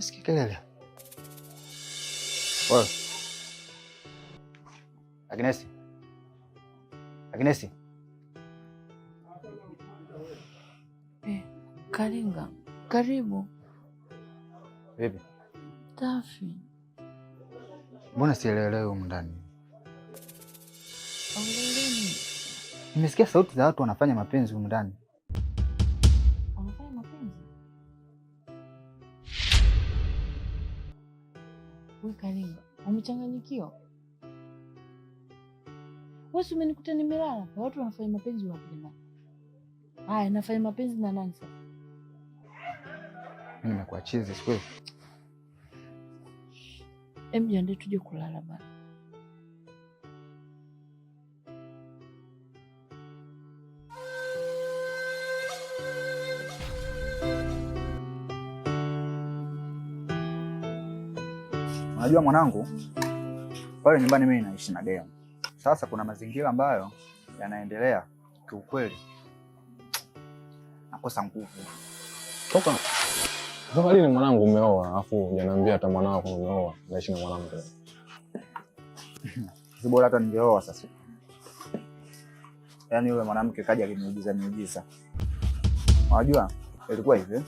Nasikia kelele. Wewe. Agnes. Agnes. Karinga, karibu. Vipi? Safi. Mbona sielewelewi humu ndani? Auleleni. Nimesikia sauti za watu wanafanya mapenzi humu ndani. Wanafanya mapenzi? Wewe Karinga, umechanganyikiwa? Wewe umenikuta nimelala, watu wanafanya mapenzi wapi ndani? Haya, nafanya mapenzi na nani sasa? Mimi nimekuwa chizi siku hiyo. Jiandae tuje kulala bana. Unajua mwanangu, pale nyumbani mimi naishi na demu. Sasa kuna mazingira ambayo yanaendelea kiukweli. Nakosa nguvu. Toka lini mwanangu umeoa, alafu hujaniambia hata mwanao umeoa, naishi na mwanangu. Si bora hata ningeoa sasa. Yaani yule mwanamke kaja aliniujiza. Unajua ilikuwa hivi.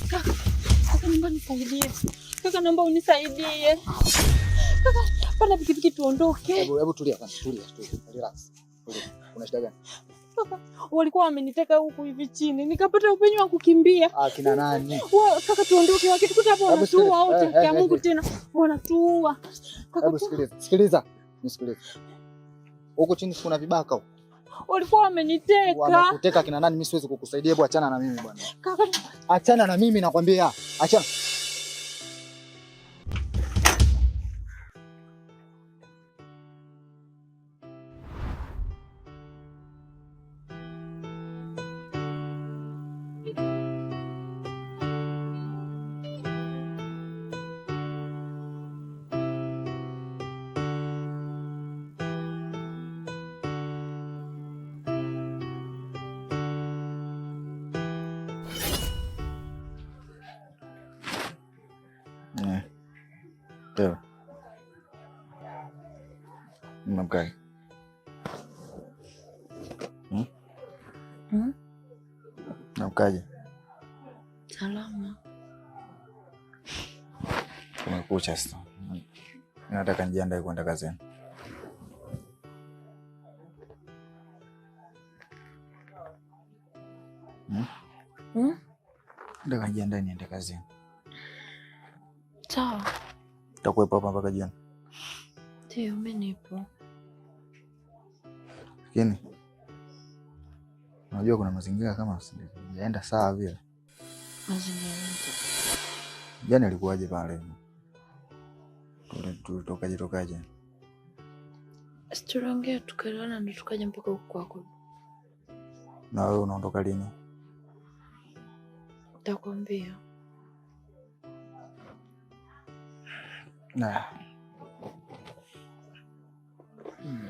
Kaka, naomba nisaidie. Kaka, naomba unisaidie. Kaka, panda pikipiki tuondoke. Hebu tulia kwanza, tulia. Relax. Kuna shida gani? Kaka, walikuwa wameniteka huku hivi chini. Nikapata upenyo wa kukimbia. Kina nani? Kaka, tuondoke. Wakitukuta hapo wanatuua wote. Ya Mungu tena wanatuua. Kaka, hebu sikiliza. Nisikilize. Huko chini kuna vibaka huko. Walikuwa wameniteka. Wanakuteka kina nani? Mimi siwezi kukusaidia. Hebu achana na mimi bwana. Kaka, achana na mimi nakwambia. Achana. Ndio. Mnakai. Namkaje? Salama. Kumekucha sasa. Nataka nijiandae kwenda kazini. Nataka nijiandae niende kazini. Sawa. Utakuwepo hapa mpaka jioni? Ndio, mimi nipo. Lakini unajua kuna mazingira kama sijaenda sawa vile. Mazingira. Jana ilikuwaje pale? Tulitokaje? Tuliongea tukaelewana ndo tukaja mpaka huko kwako. Na wewe unaondoka lini? Nitakwambia. Na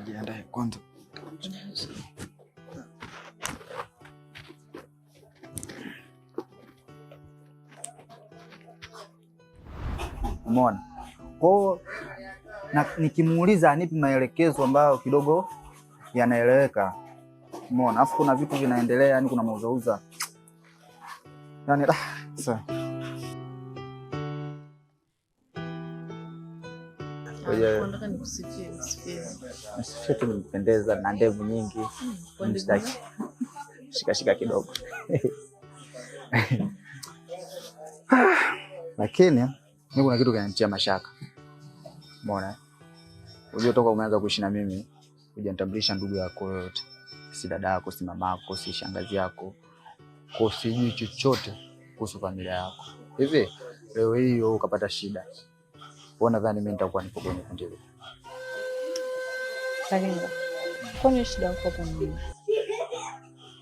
jiandae kwanza. Umeona? Kwa na nikimuuliza anipi maelekezo ambayo kidogo yanaeleweka. Umeona? Afu kuna vitu vinaendelea, yani kuna mauzauza. Yani sasa. Nataka nikusifie, nisifie. Nisifie tu nipendeza na ndevu nyingi. Shika kidogo. Lakini mimi kuna kitu kinanitia mashaka. Umeona? Unajua toka umeanza kuishi na mimi, hujanitambulisha ndugu yako yote. Si dada yako, si mama yako, si shangazi yako. Kwa sijui chochote kuhusu familia yako. Hivi leo hii wewe ukapata shida. Wewe nadhani mimi nitakuwa nipo kwenye kundi hili. Karinga, kwani shida yako hapo nini?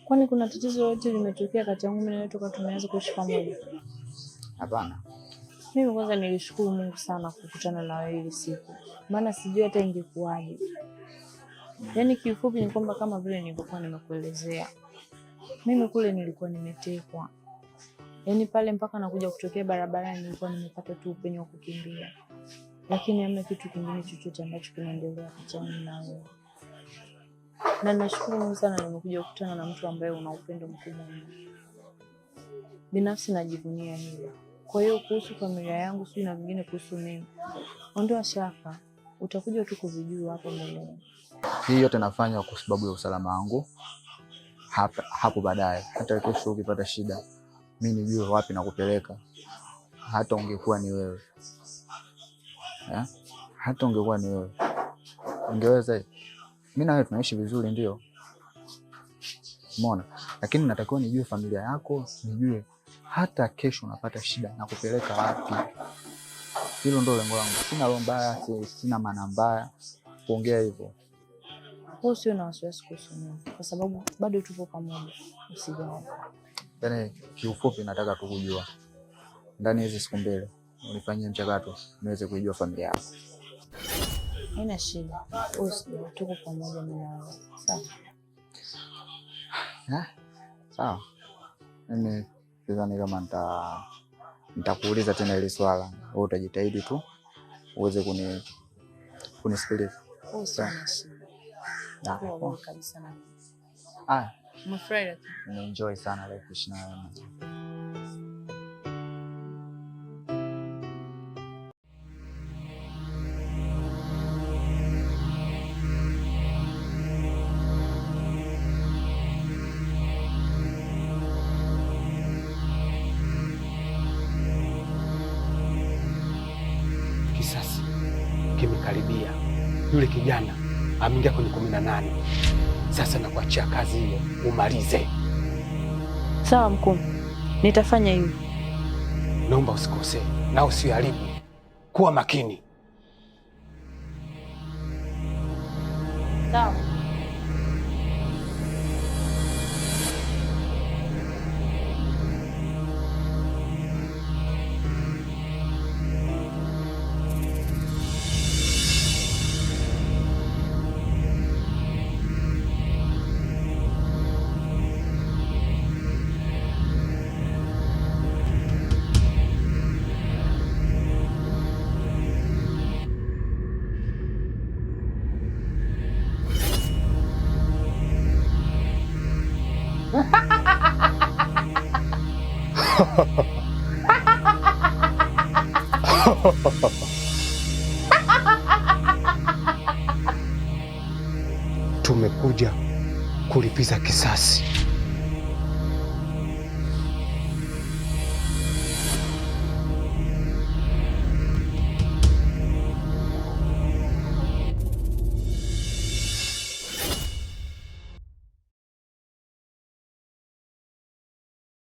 Kwani kuna tatizo lolote limetokea kati yangu mimi na wewe toka tumeanza kuishi pamoja? Hapana. Mimi kwanza nilishukuru Mungu sana kukutana na wewe ile siku. Maana sijui hata ingekuwaje. Yaani kiufupi ni kwamba kama vile nilivyokuwa nimekuelezea. Mimi kule nilikuwa nimetekwa. Yaani pale mpaka nakuja kutokea barabarani nilikuwa nimepata tu upenyo wa kukimbia. Lakini hamna kitu kingine chochote ambacho kinaendelea kati yangu na wewe. Na nashukuru Mungu sana nimekuja kukutana na mtu ambaye una upendo mkubwa mno. Binafsi najivunia hilo. Kwa hiyo kuhusu familia yangu sio na vingine kuhusu mimi. Ondoa shaka, utakuja tu kuvijua hapo mbele. Hii yote nafanya kwa sababu ya usalama wangu. Hapo baadaye hata kesho ukipata shida mimi nijue wapi na kupeleka. Hata ungekuwa ni wewe. Hata ungekuwa ni wewe. Ungeweza. Mimi na wewe tunaishi vizuri ndio. Umeona? Lakini natakiwa nijue familia yako, nijue hata kesho unapata shida na kupeleka wapi. Hilo ndio lengo langu. Sina roho mbaya, sina maana mbaya kuongea hivyo. Wewe usio na wasiwasi kuhusu mimi kwa sababu bado tupo pamoja. Usijali. Yaani kiufupi nataka tu kujua ndani hizi siku mbili unifanyie mchakato niweze kujua familia yako. Haina shida. Usijali, tuko pamoja mimi na wewe. Sawa. Sawa. Mimi sidhani kama nitakuuliza tena ile swala. Wewe utajitahidi tu uweze kunisikiliza. Sawa. Sawa kabisa na mimi. Umefurahi? Nimeenjoy sana life ishi na wewe. Kisasi kimekaribia. Yule kijana ameingia kwenye 18. Sasa nakuachia kazi hiyo umalize. Sawa mkuu, nitafanya hivyo. Naomba usikose na usiharibu. Kuwa makini. Sawa. Tumekuja kulipiza kisasi.